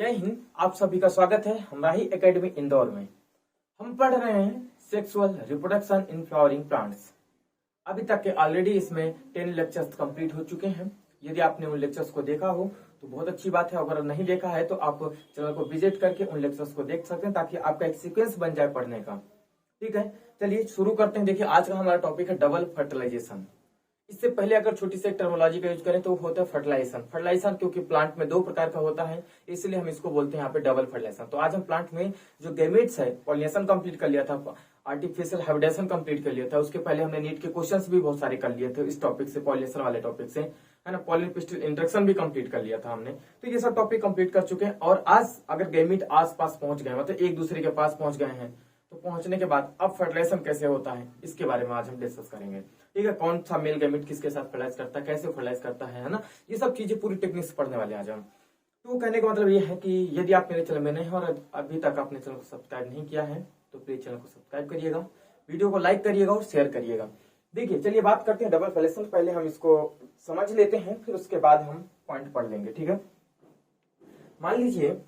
जय हिंद। आप सभी का स्वागत है हमारी एकेडमी इंदौर में। हम पढ़ रहे हैं sexual reproduction in flowering plants. अभी तक के ऑलरेडी इसमें 10 लेक्चर्स कंप्लीट हो चुके हैं। यदि आपने उन लेक्चर्स को देखा हो तो बहुत अच्छी बात है। अगर नहीं देखा है तो आप चैनल को विजिट करके उन लेक्चर्स को देख सकते हैं ताकि आपका एक सीक्वेंस बन जाए पढ़ने का। ठीक है, चलिए शुरू करते हैं। देखिए, आज का हमारा टॉपिक है डबल फर्टिलाइजेशन। इससे पहले अगर छोटी सी टर्मोलॉजी का यूज करें तो वो होता है फर्टिलाइजेशन। फर्टिलाइजेशन क्योंकि प्लांट में 2 प्रकार का होता है, इसलिए हम इसको बोलते हैं यहाँ पे डबल फर्टिलाइजेशन। तो आज हम प्लांट में जो गैमेट्स है, पॉलिनेशन कंप्लीट कर लिया था, आर्टिफिशियल हाइब्रिडेशन कंप्लीट कर लिया था। उसके पहले हमने नीट के क्वेश्चंस भी बहुत सारे कर लिए थे इस टॉपिक से, पॉलिनेशन वाले टॉपिक से, है ना। पॉलिन पिस्टल इंट्रक्शन भी कंप्लीट कर लिया था हमने। तो ये सब टॉपिक कंप्लीट कर चुके हैं। और आज अगर गैमेट आस पास पहुंच गए, मतलब एक दूसरे के पास पहुंच गए हैं, तो पहुंचने के बाद अब फर्टिलाइजेशन कैसे होता है इसके बारे में आज हम डिस्कस करेंगे। ठीक है, कौन सा मेल गैमेट किसके साथ फर्टिलाइज करता है, कैसे फर्टिलाइज करता है ना। ये सब चीजें पूरी टेक्निक से पढ़ने वाले हैं आज हम। तो कहने का मतलब ये है कि यदि आप मेरे चैनल में नहीं हो और अभी तक आपने चैनल को सब्सक्राइब नहीं किया है तो प्लीज चैनल को सब्सक्राइब करिएगा, वीडियो को लाइक करिएगा और शेयर करिएगा। देखिए, चलिए बात करते हैं डबल फर्टिलाइजेशन। पहले हम इसको समझ लेते हैं, फिर उसके बाद हम पॉइंट पढ़ लेंगे। ठीक है, मान लीजिए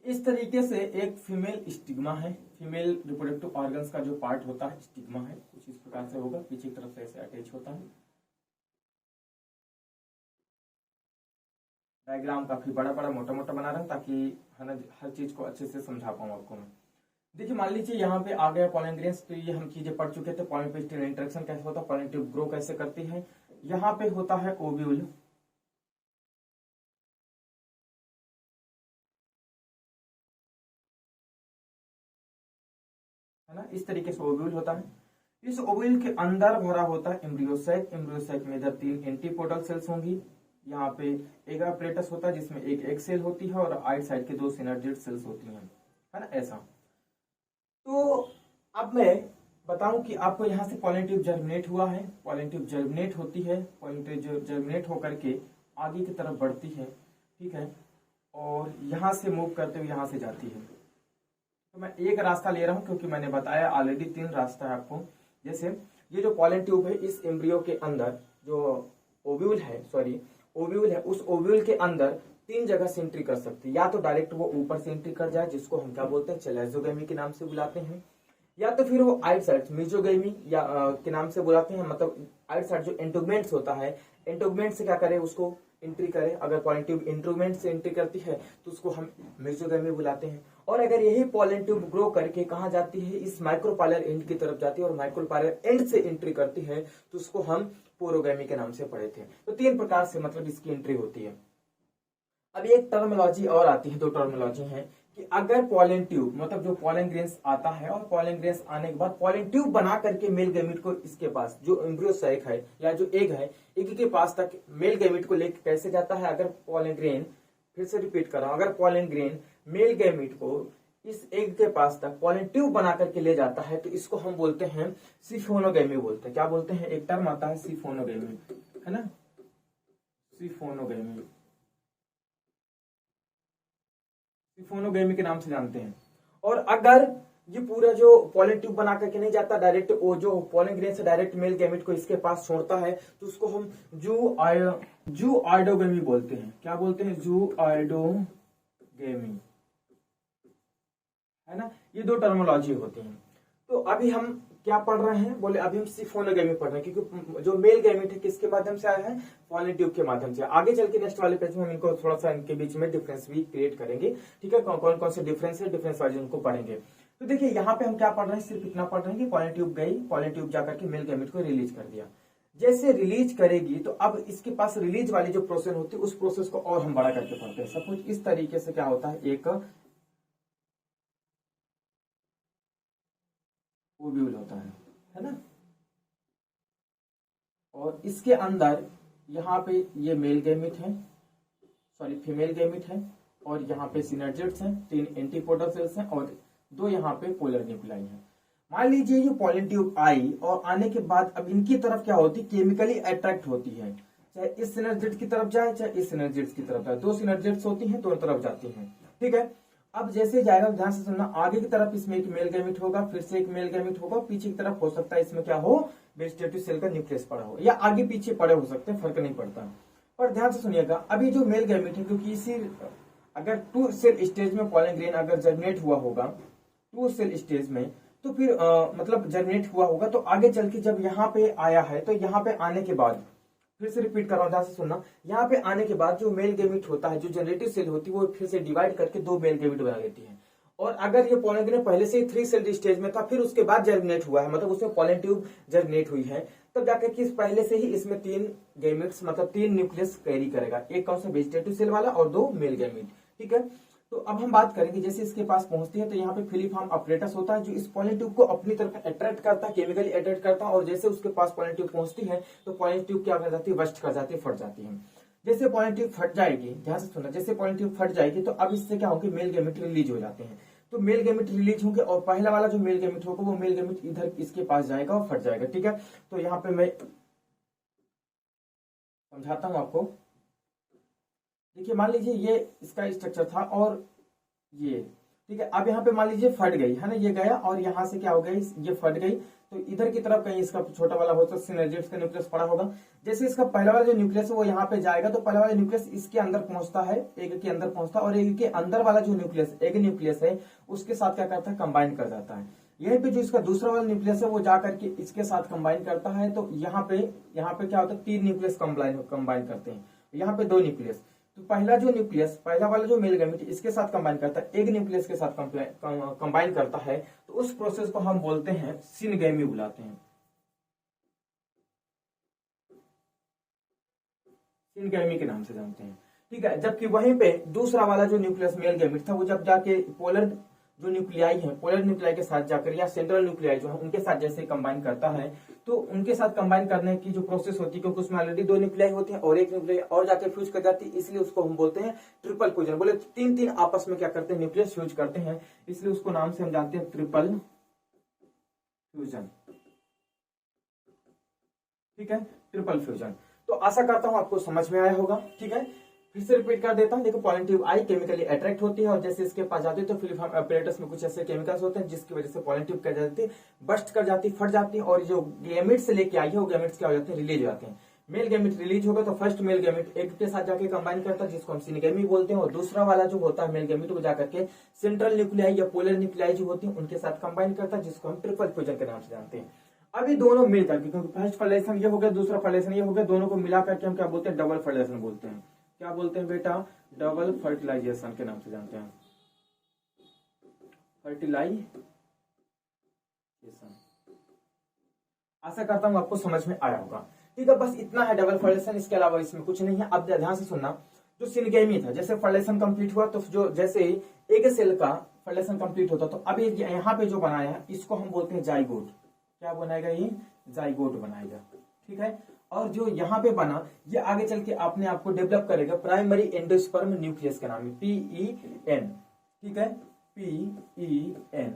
इस तरीके से एक फीमेल स्टिग्मा है। फीमेल रिप्रोडक्टिव ऑर्गन्स का जो पार्ट होता है स्टिग्मा है, कुछ इस प्रकार से होगा, पीछे की तरफ से ऐसे अटैच होता है। डायग्राम काफी बड़ा बड़ा मोटा मोटा बना रहा हूं ताकि है ना हर चीज को अच्छे से समझा पाऊं आपको मैं। देखिए, मान लीजिए यहाँ पे आ गया पॉलन ग्रेन्स। तो ये हम चीजें पढ़ चुके थे। पॉलन पिस्टल इंटरेक्शन कैसे होता है, पॉलन ट्यूब ग्रो कैसे करती है। यहाँ पे होता है ओव्यूल, है ना। इस तरीके से ओव्यूल होता है। इस ओव्यूल के अंदर भरा होता है एम्ब्रियोसाइक। एम्ब्रियोसाइक में इधर 3 एंटीपोडल सेल्स होंगी। यहाँ पे एक एप्रेटस होता है जिसमें एक एग सेल होती है और आइट साइड के 2 सिनर्जिड सेल्स होती हैं, है ना। ऐसा तो अब मैं बताऊं कि आपको यहाँ से पॉलन ट्यूब जर्मिनेट हुआ है। पॉलन ट्यूब जर्मिनेट होती है, पॉलन ट्यूब जर्मिनेट होकर के आगे की तरफ बढ़ती है। ठीक है, और यहाँ से मूव करते हुए यहाँ से जाती है। तो मैं एक रास्ता ले रहा हूं क्योंकि मैंने बताया ऑलरेडी 3 रास्ता है आपको। जैसे ये जो पॉलन ट्यूब है, इस एम्ब्रियो के अंदर जो ओव्यूल है, उस ओव्यूल के अंदर 3 जगह से एंट्री कर सकती है। या तो डायरेक्ट वो ऊपर से एंट्री कर जाए, जिसको हम क्या बोलते हैं, चेलेजोगेमी के नाम से बुलाते हैं। या तो फिर वो आइट साइड मेजोगेमी या के नाम से बुलाते हैं। मतलब आइट साइड जो इंट्रूमेंट्स होता है, इंट्रूमेंट से क्या करे, उसको एंट्री करे। अगर पॉलन ट्यूब इंट्रूमेंट से एंट्री करती है तो उसको हम मेजोगेमी बुलाते हैं। और अगर यही पॉलन ट्यूब ग्रो करके कहाँ जाती है, इस माइक्रोपाइलर एंड की तरफ जाती है और माइक्रोपाइलर एंड से एंट्री करती है तो उसको हम पोरोगेमी के नाम से पढ़े थे। तो 3 प्रकार से मतलब इसकी एंट्री होती है। अब एक टर्मिनोलॉजी और आती है, 2 टर्मिनोलॉजी है कि अगर पॉलन ट्यूब मतलब जो पॉलन ग्रेन्स आता है और पॉलन ग्रेन्स आने के बाद पॉलन ट्यूब बना करके मेल गैमेट को इसके पास जो एम्ब्रियोसाइक है या जो एग है, एग के पास तक मेल गैमेट को लेकर कैसे जाता है। अगर पॉलन ग्रेन, फिर से रिपीट कर रहा हूं, अगर पॉलन ग्रेन मेल गैमेट को इस एग के पास तक पॉलन ट्यूब बना करके ले जाता है तो इसको हम बोलते हैं सिफोनोगेमी बोलते हैं। क्या बोलते हैं, एक टर्म आता है सिफोनोगेमी, है ना, सिफोनोगेमी। सिफोनोगेमी के नाम से जानते हैं। और अगर ये पूरा जो पॉलन ट्यूब बना करके नहीं जाता, डायरेक्ट वो जो पॉलन ग्रेन से डायरेक्ट मेल गैमेट को इसके पास छोड़ता है तो उसको हम जू आइडोगेमी बोलते हैं। क्या बोलते हैं, जू आइडोगेमी, है ना। ये 2 टर्मिनोलॉजी होती हैं। तो अभी हम क्या पढ़ रहे हैं, बोले अभी हम सिफोनोगेमी पढ़ रहे हैं क्योंकि जो मेल गैमेट है किसके माध्यम से आया है, पॉलन ट्यूब के माध्यम से। आगे चल के नेक्स्ट वाले पेज में हम इनको थोड़ा सा इनके बीच में डिफरेंस भी क्रिएट करेंगे। ठीक है, कौन कौन से डिफरेंस है, डिफरेंस वाइज उनको पढ़ेंगे। तो देखिए, यहाँ पे हम क्या पढ़ रहे हैं, सिर्फ इतना पढ़ रहे हैं कि पॉलन ट्यूब गई, पॉलन ट्यूब जाकर के मेल गैमेट को रिलीज कर दिया। जैसे रिलीज करेगी तो अब इसके पास रिलीज वाली जो प्रोसेस होती है उस प्रोसेस को और हम बड़ा करके पढ़ते हैं। सब कुछ इस तरीके से क्या होता है, एक ओव्यूल होता है ना। और इसके अंदर यहाँ पे ये मेल गैमेट है, सॉरी फीमेल गैमेट है, और यहाँ पे सिनर्जिड्स हैं, 3 एंटीपोडल सेल्स हैं और 2 यहाँ पे पोलर न्यूक्लियाई हैं। मान लीजिए ये पॉलन ट्यूब आई और आने के बाद अब इनकी तरफ क्या होती है, केमिकली अट्रैक्ट होती है। चाहे इस सिनर्जिड की तरफ जाए चाहे इस सिनर्जिड की तरफ जाए, 2 सिनर्जिड्स होती हैं, दोनों तरफ जाती हैं। ठीक है, अब जैसे जाएगा ध्यान से सुनना, आगे की तरफ इसमें एक मेल गैमेट होगा, फिर से एक मेल गैमेट होगा, पीछे की तरफ हो सकता है इसमें क्या हो, वेजिटेटिव सेल का न्यूक्लियस पड़ा हो, या आगे पीछे पड़े हो सकते हैं, फर्क नहीं पड़ता। पर ध्यान से सुनिएगा, अभी जो मेल गैमेट है, क्योंकि इसी अगर 2 सेल स्टेज में पॉलन ग्रेन अगर जर्मिनेट हुआ होगा 2 सेल स्टेज में, तो फिर मतलब जर्मिनेट हुआ होगा, तो आगे चल के जब यहाँ पे आया है, तो यहाँ पे आने के बाद, फिर से रिपीट कर रहा हूं, ध्यान से सुनना, यहाँ पे आने के बाद जो मेल गैमेट होता है, जो जनरेटिव सेल होती है, वो फिर से डिवाइड करके 2 मेल गैमेट बना लेती है। और अगर ये पॉलन ग्रेन पहले से ही 3 सेल स्टेज में था, फिर उसके बाद जर्मिनेट हुआ है, मतलब उसमें पॉलन ट्यूब जर्मिनेट हुई है, तब जाकर के पहले से ही इसमें 3 गैमेट्स मतलब 3 न्यूक्लियस कैरी करेगा, एक कौन सा वेजिटेटिव सेल वाला और 2 मेल गैमेट। ठीक है, तो अब हम बात करेंगे, जैसे इसके पास पहुंचती है तो यहाँ पे फिलीफॉर्म अपरेटस होता है, जो इस पॉलन ट्यूब को अपनी तरफ अट्रैक्ट करता है, केमिकली अट्रैक्ट करता है, और जैसे उसके पास पॉलन ट्यूब पहुंचती है तो पॉलन ट्यूब क्या कर जाती है, बस्ट कर जाती है, फट जाती है। जैसे पॉलन ट्यूब फट जाएगी, ध्यान से सुनना, जैसे पॉलन ट्यूब फट जाएगी तो अब इससे क्या होगी, मेल गैमेट रिलीज हो जाते हैं। तो मेल गैमेट रिलीज होंगे और पहला वाला जो मेल गैमेट होगा वो मेल गैमेट इधर इसके पास जाएगा और फट जाएगा। ठीक है, तो यहाँ पे मैं समझाता हूं आपको। देखिए, मान लीजिए ये इसका स्ट्रक्चर था और ये, ठीक है, अब यहाँ पे मान लीजिए फट गई है ना, ये गया और यहाँ से क्या हो गई, ये फट गई, तो इधर की तरफ कहीं इसका छोटा वाला होता सिनर्जिड्स का न्यूक्लियस पड़ा होगा। जैसे इसका पहला वाला जो न्यूक्लियस है वो यहाँ पे जाएगा, तो पहला वाला न्यूक्लियस इसके अंदर पहुंचता है, एग के अंदर पहुंचता है, और एग के अंदर वाला जो न्यूक्लियस एग न्यूक्लियस है उसके साथ क्या करता है, कंबाइन कर जाता है। यहीं पे जो इसका दूसरा वाला न्यूक्लियस है वो जाकर के इसके साथ कंबाइन करता है, तो यहाँ पे क्या होता है, 3 न्यूक्लियस कंबाइन करते हैं, यहाँ पे 2 न्यूक्लियस। तो पहला जो न्यूक्लियस, पहला वाला जो मेल गैमेट इसके साथ कंबाइन करता है, एक न्यूक्लियस के साथ कंबाइन करता है, तो उस प्रोसेस को हम बोलते हैं सिनगैमी बुलाते हैं, सिनगैमी के नाम से जानते हैं। ठीक है, जबकि वहीं पे दूसरा वाला जो न्यूक्लियस मेल गैमेट था वो जब जाके पोलर जो न्यूक्लियाई है, पोलर न्यूक्लियाई के साथ जाकर या सेंट्रल न्यूक्लियाई जो है उनके साथ जैसे कंबाइन करता है, तो उनके साथ कंबाइन करने की जो प्रोसेस होती है, क्योंकि उसमें ऑलरेडी 2 न्यूक्लियाई होती है और एक न्यूक्लियाई और जाके फ्यूज कर जाती है, इसलिए उसको हम बोलते हैं ट्रिपल फ्यूजन। बोले 3 आपस में क्या करते हैं, न्यूक्लियस फ्यूज करते हैं, इसलिए उसको नाम से हम जानते हैं ट्रिपल फ्यूजन। ठीक है, ट्रिपल फ्यूजन। तो आशा करता हूं आपको समझ में आया होगा। ठीक है, फिर से रिपीट कर देता हूं, देखो पॉलन ट्यूब आई केमिकली अट्रैक्ट होती है और जैसे इसके पास जाती है तो फिलीफॉर्म अपरेटस में कुछ ऐसे केमिकल्स होते हैं जिसकी वजह से पॉलन ट्यूब क्या जाती है, बस्ट कर जाती है, फट जाती है, और जो गैमेट से लेके आई है वो गैमेट्स क्या हो जाते हैं, रिलीज हो जाते हैं। मेल गैमेट रिलीज होगा तो फर्स्ट मेल गैमेट एग के साथ जाके कंबाइन करता है, जिसको हम सिनगैमी बोलते हैं, और दूसरा वाला जो होता है मेल गैमेट वो जाकर के सेंट्रल न्यूक्लियाई या पोलर न्यूक्लियाई जो होती है उनके साथ कंबाइन करता है, जिसको हम ट्रिपल फ्यूजन के नाम से जानते हैं। अभी दोनों मिलकर के, क्योंकि फर्स्ट फर्टिलाइजेशन ये हो गया, दूसरा फर्टिलाइजेशन ये हो गया, दोनों को मिलाकर के हम क्या बोलते हैं, डबल फर्टिलाइजेशन बोलते हैं। क्या बोलते हैं बेटा, डबल फर्टिलाइजेशन के नाम से जानते हैं, फर्टिलाइजेशन। आशा करता हूं आपको समझ में आया होगा। ठीक है, बस इतना है डबल फर्टिलाइजेशन, इसके अलावा इसमें कुछ नहीं है। अब ध्यान से सुनना, जो सिनगैमी था, जैसे फर्टिलाइजेशन कंप्लीट हुआ तो जो जैसे एक सेल का फर्टिलाइजेशन कंप्लीट होता तो अब यहाँ पे जो बनाया है इसको हम बोलते हैं जाइगोट। क्या बनाएगा, ये जाइगोट बनाएगा। ठीक है, और जो यहाँ पे बना ये आगे चल के अपने आप को डेवलप करेगा प्राइमरी एंडोस्पर्म न्यूक्लियस के नाम में, PEN। ठीक है, PEN,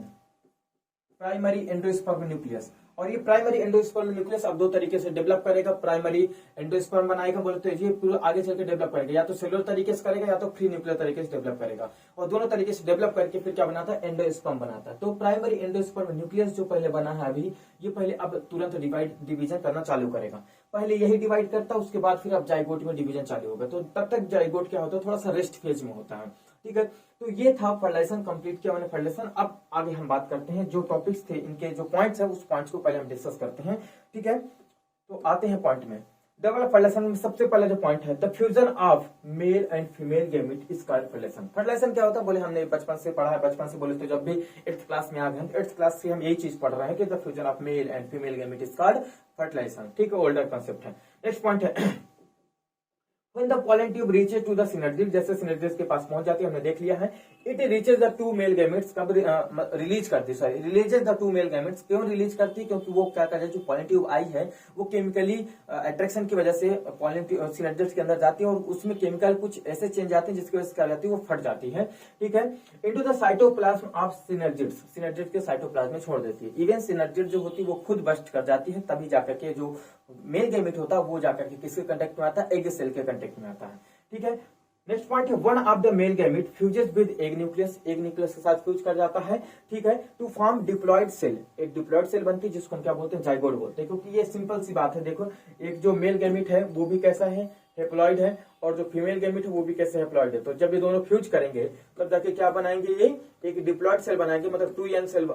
प्राइमरी एंडोस्पर्म न्यूक्लियस। और ये प्राइमरी एंडोस्पर्म न्यूक्लियस अब 2 तरीके से डेवलप करेगा, प्राइमरी एंडोस्पर्म बनाएगा बोलते हैं, ये पूरा आगे चल के डेवलप करेगा, या तो सेलुलर तरीके से करेगा या तो फ्री न्यूक्लियर तरीके से डेवलप करेगा, और दोनों तरीके से डेवलप करके फिर क्या बनाता है, एंडोस्पर्म बनाता है। तो प्राइमरी एंडोस्पर्म न्यूक्लियस जो पहले बना है अभी, ये पहले अब तुरंत डिवीजन करना चालू करेगा। पहले यही डिवाइड करता है, उसके बाद फिर अब जाइगोट में डिवीजन चालू होगा, तो तब तक जाइगोट क्या होता है, थोड़ा सा रेस्ट फेज में होता है। ठीक है, तो ये था फर्टिलाइजेशन कंप्लीट किया मैंने फर्टिलाइजेशन। अब आगे हम बात करते हैं, जो टॉपिक्स थे इनके जो पॉइंट्स है उस पॉइंट्स को पहले हम डिस्कस करते हैं। ठीक है, तो आते हैं पॉइंट में। डबल फर्टिलाइजेशन में सबसे पहला जो पॉइंट है, the fusion of male and female gamete is called fertilization. Fertilization क्या होता है, बोले हमने बचपन से पढ़ा है, बचपन से बोले तो जब भी 8th क्लास में आ गए, 8th क्लास से हम यही चीज पढ़ रहे हैं कि the fusion of male and female gamete is called fertilization. ठीक है, ओल्डर कॉन्सेप्ट है। नेक्स्ट पॉइंट है, When the pollen tube reaches to the synergid, जैसे synergid के पास पहुंच जाती है, हमने देख लिया है, it reaches the 2 male gametes, कब रिलीज करती है, रिलीजेस द 2 male gametes। क्यों रिलीज करती है, क्योंकि वो क्या करती है, जो pollen tube आई है वो केमिकली अट्रैक्शन की वजह से pollen tube synergid के अंदर जाती है और उसमें केमिकल कुछ ऐसे चेंज आते हैं जिसकी वजह से क्या जाती है, वो फट जाती है। ठीक है, into the cytoplasm of synergids, synergid के साइटोप्लाज्म में छोड़ देती है। इवन सिनर्जिड जो होती है वो खुद बस्ट कर जाती है, तभी जाकर के जो मेल गैमेट होता है वो जाकर के किसके कांटेक्ट में आता है, एग सेल के कांटेक्ट में आता है। ठीक है, नेक्स्ट पॉइंट है one of the mail gamete fuses with egg nucleus, egg nucleus के साथ फ्यूज कर जाता है, ठीक है, टू फॉर्म डिप्लॉयड सेल, एक डिप्लॉयड सेल बनती है जिसको हम क्या बोलते हैं, जाइगोट बोलते हैं। क्योंकि ये सिंपल सी बात है, देखो एक जो मेल गैमेट है वो भी कैसा है, हेप्लॉइड है, और जो फीमेल गैमेट है वो भी कैसे हेप्लॉइड है। तो जब ये दोनों फ्यूज करेंगे तब जाके क्या बनाएंगे, ये एक डिप्लॉयड सेल बनाएंगे, मतलब 2n cell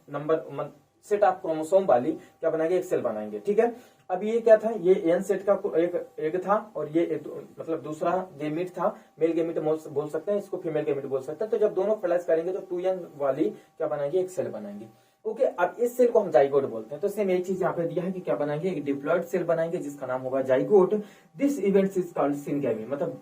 number set of chromosome वाली क्या बनाएंगे, एक सेल बनाएंगे, ठीक है। अब ये क्या था, ये एन सेट का एक एग था और ये मतलब दूसरा गेमिट था, मेल गेमिट बोल सकते हैं इसको, फीमेल गेमिट बोल सकते हैं। तो जब दोनों फर्टिलाइज करेंगे तो 2n वाली क्या बनाएंगे, एक सेल बनाएंगे, ओके। अब इस सेल को हम जाइगोट बोलते हैं। तो सेम एक चीज यहाँ पे दिया है कि क्या बनाएंगे, एक डिप्लॉयड सेल बनाएंगे जिसका नाम होगा zygote. This event is called syngamy, मतलब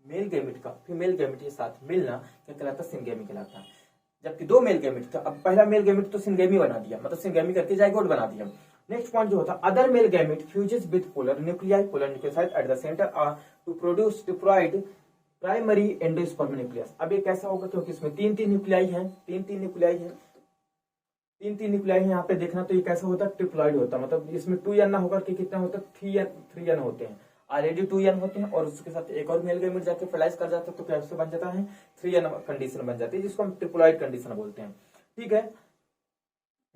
मेल गेमिट का फीमेल गेमिट के साथ मिलना क्या कहलाता है, सिनगैमी कहलाता है। जबकि दो मेल गेमिट था, अब पहला मेल गेमिट तो सिनगैमी बना दिया, मतलब सिनगैमी करके जाइगोट बना दिया। नेक्स्ट पॉइंट जो होता है, other male gamete fuses with polar nuclei, polar nucleoside at the centre to produce diploid primary endosperm nucleus. अब ये कैसा होगा, क्योंकि इसमें तीन तीन न्यूक्लियाई है, तीन न्यूक्लियाई है यहाँ पे देखना। तो ये कैसा होता है, ट्रिप्लॉइड होता है, मतलब इसमें 2n ना होकर के कितना होता है, 3n होते हैं, ऑलरेडी 2n होते हैं और उसके साथ एक और मेल गैमेट जाके फर्टिलाइज कर जाता है, तो कैसे बन जाता है, 3n कंडीशन बन जाती है, जिसको हम ट्रिप्लॉइड कंडीशन बोलते हैं, ठीक है।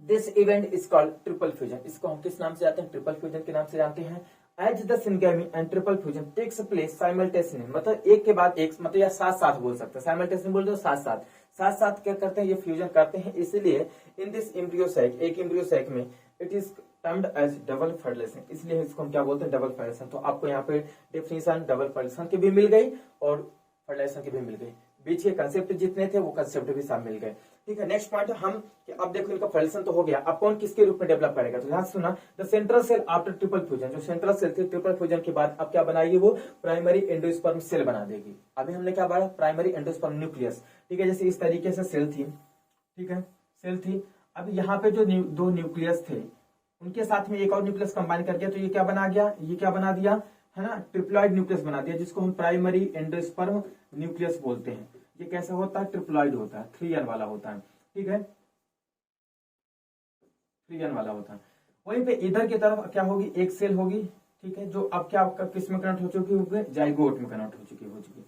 This event is called triple fusion, इसको हम किस नाम से जानते हैं, ट्रिपल फ्यूजन के नाम से जानते हैं। As the syngamy and triple fusion takes place simultaneously, मतलब एक के बाद एक, मतलब या साथ साथ बोल सकते हैं, साइमल्टेनियसली बोल दो, साथ साथ क्या करते हैं, ये फ्यूजन करते हैं। इसलिए इन दिस एम्ब्रियो सैक, एक एम्ब्रियो सैक में it is termed as double fertilization, इसलिए इसको हम क्या बोलते हैं, डबल फर्टिलाइजेशन। तो आपको यहाँ पे डेफिनेशन डबल फर्टिलाइजेशन की भी मिल गई और फर्टिलाइजेशन की भी मिल गई, बीच के कंसेप्ट जितने थे वो कंसेप्ट भी सब मिल गए, ठीक है। नेक्स्ट पॉइंट हम, अब देखो इनका फर्टिलाइजेशन तो हो गया, अब कौन किसके रूप में डेवलप करेगा, तो ध्यान सुना, the central cell after triple fusion, जो सेंट्रल सेल थी ट्रिपल फ्यूजन के बाद अब क्या बनाएगी, वो प्राइमरी एंडोस्पर्म सेल बना देगी। अभी हमने क्या पढ़ा, प्राइमरी एंडोस्पर्म न्यूक्लियस, ठीक है, जैसे इस तरीके से सेल थी, ठीक है, सेल थी। अब यहाँ पे जो दो न्यूक्लियस थे उनके साथ में एक और न्यूक्लियस कंबाइन कर दिया, तो ये क्या बना गया, ये क्या बना दिया है ना, ट्रिप्लॉइड न्यूक्लियस बना दिया, जिसको हम प्राइमरी एंडोस्पर्म न्यूक्लियस बोलते हैं। ये कैसा होता है, ट्रिप्लॉइड होता है, 3n वाला होता है, ठीक है, 3n वाला होता है। वहीं पे इधर की तरफ क्या होगी, एक सेल होगी, ठीक है, जो अब क्या किस में कन्वर्ट हो चुकी होगी, जाइगोट में कन्वर्ट हो चुकी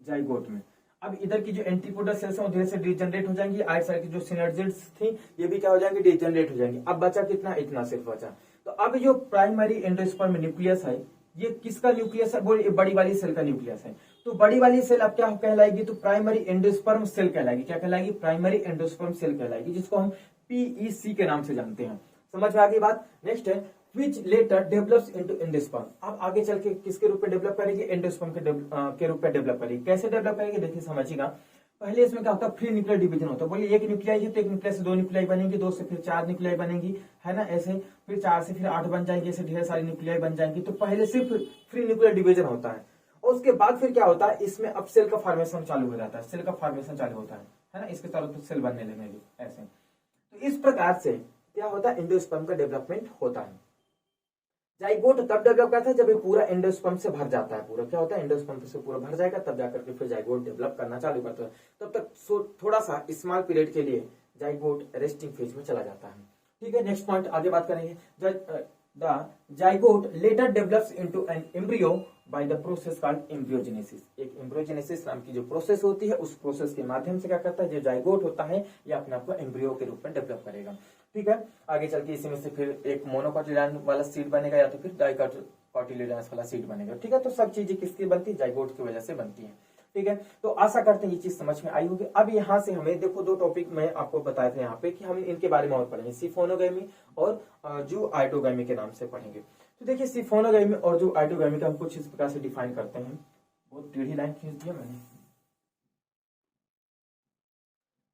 जाइगोट में। अब इधर की जो एंटीपोडल सेल्स हैं धीरे से डिजनरेट हो जाएंगी, आइट साइड की जो सिनर्जिड्स थी ये भी क्या हो जाएंगी, डिजनरेट हो जाएंगी। अब बचा कितना, इतना सिर्फ बचा। तो अब जो प्राइमरी एंडोस्पर्म न्यूक्लियस है ये किसका न्यूक्लियस है, वो बड़ी वाली सेल का न्यूक्लियस है। तो बड़ी वाली सेल अब क्या कहलाएगी, तो प्राइमरी एंडोस्पर्म सेल कहलाएगी, क्या कहलाएगी, प्राइमरी एंडोस्पर्म सेल कहलाएगी, जिसको हम PEC के नाम से जानते हैं। समझ में आ गई बात। नेक्स्ट है which later develops into endosperm, अब आगे चल के किसके रूप में डेवलप करेगी, एंडोस्पर्म के रूप में डेवलप करेगी। कैसे डेवलप करेगी, देखिए समझिएगा। पहले इसमें क्या होता है, फ्री न्यूक्लियर डिवीजन होता है, बोलिए एक न्यूक्लियाई है तो एक न्यूक्लियस से दो न्यूक्लियाई बनेंगी, दो से फिर चार न्यूक्लियाई बनेंगी, है ना, ऐसे फिर चार से फिर 8 बन जाएंगे, ऐसे ढेर सारी न्यूक्लियाई बन जाएंगी। तो पहले सिर्फ फ्री न्यूक्लियर डिवीजन होता है और उसके बाद फिर क्या होता है, इसमें अब सेल का फॉर्मेशन चालू हो जाता है, सेल का फॉर्मेशन चालू होता है ना, इसके चारों तरफ सेल बनने लगेंगे ऐसे। तो इस प्रकार से क्या होता है, एंडोस्पर्म का डेवलपमेंट होता है। जाइगोट तब डेवलप करता है जब ये पूरा एंडोस्पर्म से भर जाता है, पूरा क्या होता है, एंडोस्पर्म से पूरा भर जाएगा तब जाकर के फिर जाइगोट डेवलप करना चालू करता है। तब तक थोड़ा सा स्मॉल पीरियड के लिए जाइगोट रेस्टिंग फेज में चला जाता है, ठीक है। नेक्स्ट पॉइंट आगे बात करेंगे, the zygote later develops into an embryo by the process called embryogenesis. एक एम्ब्रियोजेनेसिस नाम की जो प्रोसेस होती है उस प्रोसेस के माध्यम से क्या करता है, जो जाइगोट होता है ये अपने आप को एम्ब्रियो के रूप में डेवलप करेगा, ठीक है। आगे चल के इसी में से फिर एक मोनोकोटिलिडन वाला सीड बनेगा या तो फिर डाइकोटिलिडन वाला सीड बनेगा, ठीक है। तो सब चीजें किसकी बनती है, जाइगोट की वजह से बनती है, ठीक है। तो आशा करते हैं ये चीज समझ में आई होगी। अब यहाँ से हमें देखो दो टॉपिक मैं आपको बताए थे यहाँ पे कि हम इनके बारे में और पढ़ेंगे, सिफोनोगैमी और जो आइटोगैमी के नाम से पढ़ेंगे। तो देखिए सिफोनोगैमी और जो आइटोगैमी का हम कुछ इस प्रकार से डिफाइन करते हैं। बहुत टेढ़ी लाइन खींच दिया मैंने।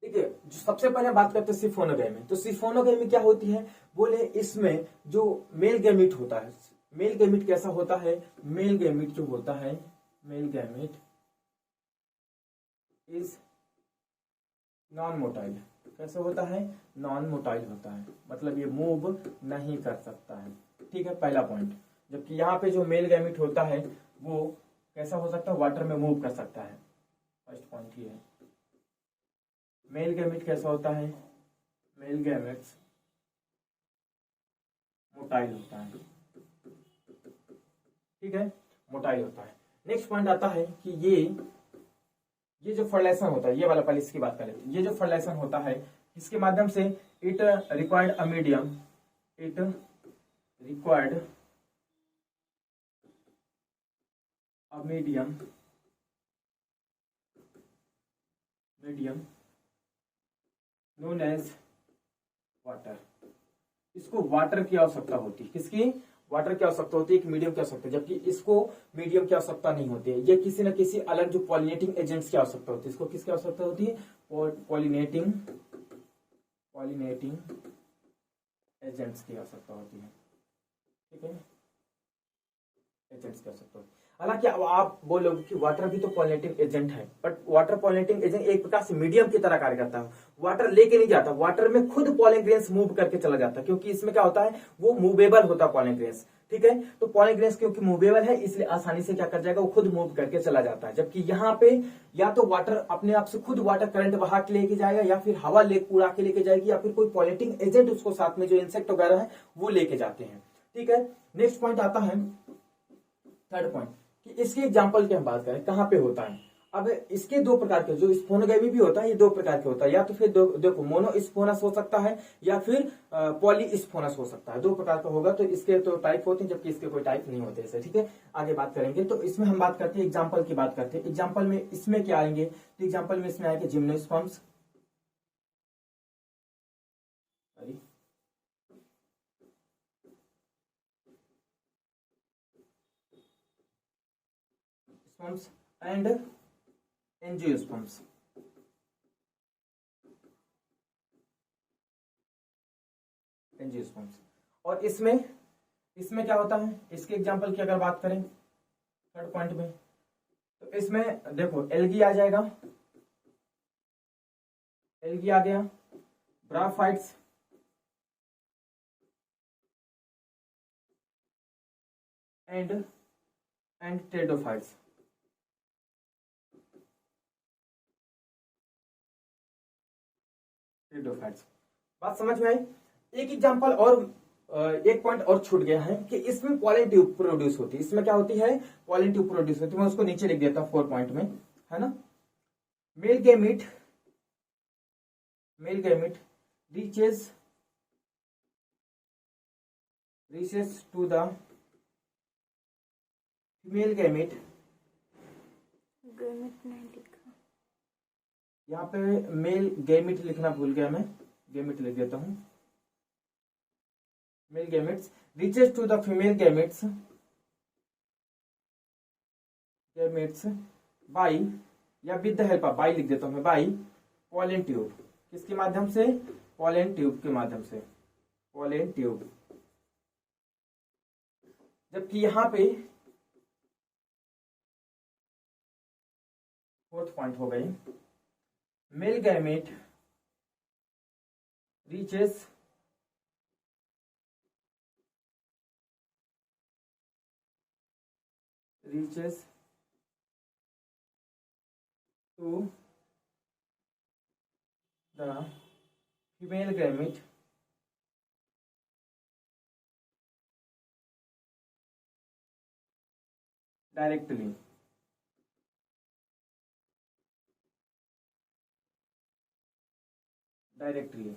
देखिए सबसे पहले बात करते हैं सिफोनोगैमी। तो सिफोनोगैमी क्या होती है, बोले इसमें जो मेल गैमिट होता है, मेल गैमिट कैसा होता है, मेल गैमिट जो होता है, male gamete is non motile. कैसे होता है, नॉन मोटाइल होता है, मतलब ये मूव नहीं कर सकता है, ठीक है, पहला पॉइंट। जबकि यहाँ पे जो मेल गैमिट होता है वो कैसा हो सकता है, वाटर में मूव कर सकता है, फर्स्ट पॉइंट ही है। मेल गैमिट कैसा होता है, मेल गैमेट्स मोटाइल होता है, ठीक है, मोटाइल होता है। नेक्स्ट पॉइंट आता है कि ये ये जो फर्टिलाइजेशन होता है, ये वाला पहले इसकी बात करें, ये जो फर्टिलाइजेशन होता है इसके माध्यम से it required a medium, it required a medium known as water. इसको वाटर की आवश्यकता होती है, किसकी? वाटर की आवश्यकता होती है, एक मीडियम की आवश्यकता, जबकि इसको मीडियम की आवश्यकता नहीं होती है। ये किसी न किसी अलग जो पॉलिनेटिंग एजेंट्स की आवश्यकता होती है। इसको किसकी आवश्यकता होती है? पॉलिनेटिंग एजेंट्स की आवश्यकता होती है। ठीक है, एजेंट्स की आवश्यकता होती है। हालांकि अब आप बोलोगे कि वाटर भी तो पॉलिनेटिंग एजेंट है, बट वाटर पॉलिनेटिंग एजेंट एक प्रकार से मीडियम की तरह कार्य करता है। वाटर लेके नहीं जाता, वाटर में खुद पॉलन ग्रेन्स मूव करके चला जाता है, क्योंकि इसमें क्या होता है, वो मूवेबल होता है पॉलन ग्रेन्स। ठीक है, तो पॉलन ग्रेन्स क्योंकि मूवेबल है इसलिए आसानी से क्या कर जाएगा, वो खुद मूव करके चला जाता है। जबकि यहाँ पे या तो वाटर अपने आप से खुद वाटर करंट बहा के लेके जाएगा, या फिर हवा ले उड़ा के लेके जाएगी, या फिर कोई पॉलिनेटिंग एजेंट उसको साथ में जो इंसेक्ट वगैरह है वो लेके जाते हैं। ठीक है, नेक्स्ट पॉइंट आता है, थर्ड पॉइंट, कि इसके एग्जांपल की हम बात करें कहां पे होता है। अब इसके दो प्रकार के, जो स्पोनोगैमी भी होता है, ये दो प्रकार के होता है, या तो फिर देखो मोनो स्पोनस हो सकता है या फिर पॉली स्पोनस हो सकता है। दो प्रकार का होगा, तो इसके तो टाइप होते हैं, जबकि इसके कोई टाइप नहीं होते ऐसे। ठीक है, आगे बात करेंगे। तो इसमें हम बात करते हैं एग्जाम्पल की बात करते हैं। एग्जाम्पल में इसमें क्या आएंगे, तो एग्जाम्पल में इसमें आएंगे जिम्नोस्पर्म्स, एंड एंजियोस्पर्म्स। एंजियोस्पर्म्स, और इसमें क्या होता है, इसके एग्जांपल की अगर बात करें थर्ड पॉइंट में, तो इसमें देखो एल्गी आ जाएगा, एल्गी आ गया, ब्राफाइट्स, एंड टेडोफाइट्स। बात समझ में आई? एक एग्जांपल और एक पॉइंट और छूट गया है कि इसमें पॉलन ट्यूब प्रोड्यूस होती है। इसमें क्या होती है, पॉलन ट्यूब प्रोड्यूस होती है। मैं उसको नीचे लिख देता हूं 4 पॉइंट में, है ना। Male gamete reaches to the female gamete, नहीं लिखा यहाँ पे मेल गैमेट लिखना भूल गया मैं, गैमेट लिख देता हूं। Male gametes reaches to the female gametes by, या with the help of, by लिख देता हूं मैं, बाई पॉलन ट्यूब। किसके माध्यम से? पॉलन ट्यूब के माध्यम से, पॉलन ट्यूब। जबकि यहां पे फोर्थ पॉइंट हो गई, male gamete reaches to the female gamete directly,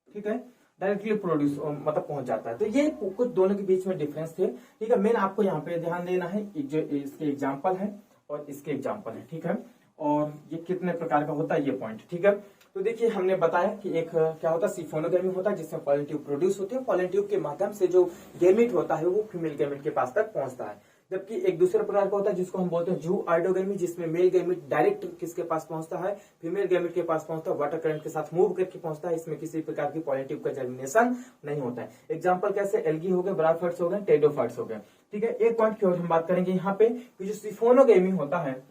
ठीक है, डायरेक्टली प्रोड्यूस मतलब पहुंच जाता है। तो ये कुछ दोनों के बीच में डिफरेंस थे। ठीक है, मेन आपको यहाँ पे ध्यान देना है, जो इसके एग्जाम्पल है और इसके एग्जाम्पल है। ठीक है, और ये कितने प्रकार का होता है ये पॉइंट। ठीक है, तो देखिए हमने बताया कि एक क्या होता है, सिफोनोगैमी होता है, जिसमें पॉलन ट्यूब प्रोड्यूस होती है। पॉलन ट्यूब के माध्यम से जो गैमेट होता है वो फीमेल गैमेट के पास तक पहुंचता है। जबकि एक दूसरे प्रकार का होता है जिसको हम बोलते हैं जूआइडोगैमी, जिसमें मेल गैमेट डायरेक्ट किसके पास पहुंचता है, फीमेल गैमेट के पास पहुंचता है, वाटर करंट के साथ मूव करके पहुंचता है। इसमें किसी प्रकार की पॉलन ट्यूब का जर्मिनेशन नहीं होता है। एग्जांपल कैसे, एल्गी हो गए, ब्राफाइट्स हो गए, टेडोफाइट्स हो गए। ठीक है, एक पॉइंट की और हम बात करेंगे यहाँ पे, जो सिफोनोगैमी होता है,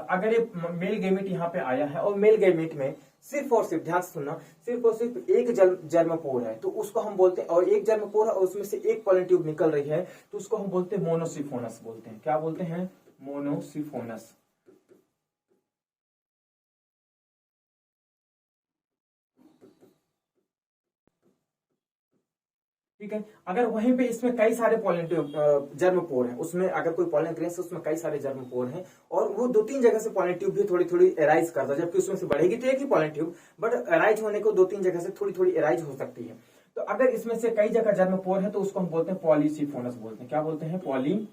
अगर ये मेल गैमेट यहाँ पे आया है और मेल गैमेट में सिर्फ और सिर्फ, ध्यान से सुनना, सिर्फ और सिर्फ एक जर्मपोर है, तो उसको हम बोलते हैं, और एक जर्मपोर है और उसमें से एक पॉलन ट्यूब निकल रही है, तो उसको हम बोलते हैं मोनोसिफोनस बोलते हैं। क्या बोलते हैं? मोनोसिफोनस। ठीक है। अगर वहीं पे इसमें कई सारे पॉलन ट्यूब जर्म पोर है, उसमें अगर कोई पॉलन ग्रेन है उसमें कई सारे जर्म पोर हैं और वो 2-3 जगह से पॉलन ट्यूब भी थोड़ी थोड़ी एराइज करता है, जबकि उसमें से बढ़ेगी तो एक ही पॉलन ट्यूब, बट एराइज होने को 2-3 जगह से थोड़ी थोड़ी एराइज हो सकती है। तो अगर इसमें से कई जगह जर्म पोर है तो उसको हम बोलते हैं पॉलीसिफोनस बोलते हैं। क्या बोलते हैं? पॉलीसिफोनस।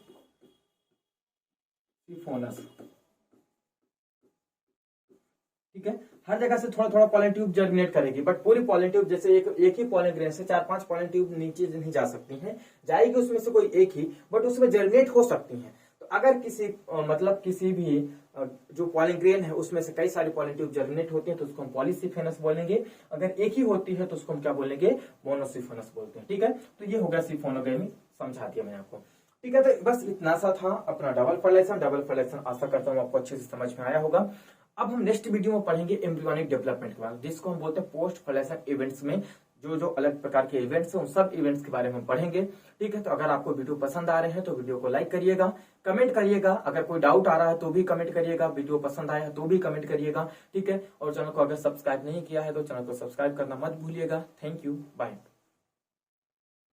ठीक है। हर जगह से थोड़ा थोड़ा पॉलन ट्यूब जर्मिनेट करेगी, बट पूरी पॉलन ट्यूब जैसे एक ही पॉलन ग्रेन से 4-5 पॉलन ट्यूब नीचे नहीं जा सकती हैं, जाएगी उसमें से कोई एक ही, बट उसमें जर्मिनेट हो सकती हैं। तो अगर किसी मतलब किसी भी जो पॉलन ग्रेन है उसमें से कई सारी पॉलन ट्यूब जर्मिनेट होती हैं तो उसको हम पॉलीसिफेनस बोलेंगे। अगर एक ही होती है तो उसको हम क्या बोलेंगे? मोनोसिफेनस बोलते हैं। ठीक है। तो ये हो गया सिफोनोगेमी, समझा दिया मैंने आपको। ठीक है। तो बस इतना सा था अपना डबल फर्टिलाइजेशन। आशा करता हूँ आपको अच्छे से समझ में आया होगा। अब हम नेक्स्ट वीडियो में पढ़ेंगे एम्ब्रियोनिक डेवलपमेंट के बारे में, जिसको हम बोलते हैं पोस्ट फर्टिलाइजेशन इवेंट्स में जो अलग प्रकार के इवेंट्स हैं उन सब इवेंट्स के बारे में पढ़ेंगे। ठीक है। तो अगर आपको वीडियो पसंद आ रहे हैं तो वीडियो को लाइक करिएगा, कमेंट करिएगा, अगर कोई डाउट आ रहा है तो भी कमेंट करिएगा, वीडियो पसंद आया है तो भी कमेंट करिएगा। ठीक है। और चैनल को अगर सब्सक्राइब नहीं किया है तो चैनल को सब्सक्राइब करना मत भूलिएगा। Thank you, bye.